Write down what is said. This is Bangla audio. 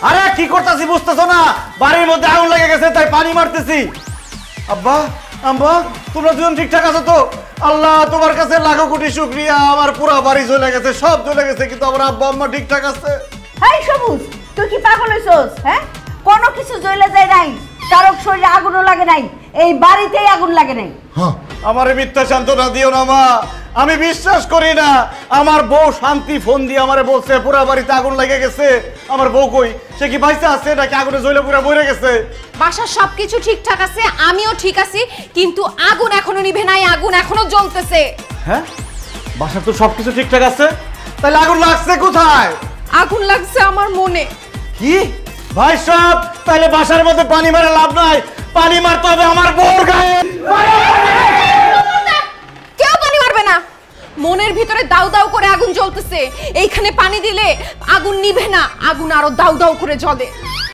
আরে কি করতেছি বুঝতেছো না? বাড়ির মধ্যে আগুন লেগে গেছে তাই পানি মারতেছি। আব্বা আম্মা তোমরা দুজন ঠিকঠাক আছো তো? আল্লাহ তোমার কাছে লাখো কোটি শুকরিয়া, আমার পুরো বাড়ি জ্বলে গেছে, সব জ্বলে গেছে, কিন্তু আমার আব্বা আম্মা ঠিকঠাক আছে। এই সবুজ, তুই কি পাগল হইছস? হ্যাঁ, কোনো কিছু জ্বলে যায় নাই, কারো শরীরে আগুনও লাগে নাই, এই বাড়িতেই আগুন লাগে নাই। আমারে মিথ্যা সান্ত্বনা দিও না মা, আমি বিশ্বাস করি না। আমার বউ শান্তি ফোন দিয়ে আমারে বলছে পুরা বাড়িতে আগুন লেগে গেছে। আমার বউ কই? সে কি বাইসে আছে নাকি আগুনে জ্বলে পুরা মরে গেছে? বাসার সবকিছু ঠিকঠাক আছে, আমিও ঠিক আছি, কিন্তু আগুন এখনো নিভে নাই, আগুন এখনো জ্বলতেছে। হ্যাঁ, বাসার তো সবকিছু ঠিকঠাক আছে, তাহলে আগুন লাগছে কোথায়? আগুন লাগছে আমার মনে। কি ভাই সব? তাহলে বাসার মধ্যে পানি মারা লাভ নাই, পানি মারতে হবে আমার বউর গায়ে। কেউ পানি মারবে না, মনের ভিতরে দাউ দাউ করে আগুন জ্বলতেছে, এইখানে পানি দিলে আগুন নিভে না, আগুন আরো দাউ দাউ করে জ্বলে।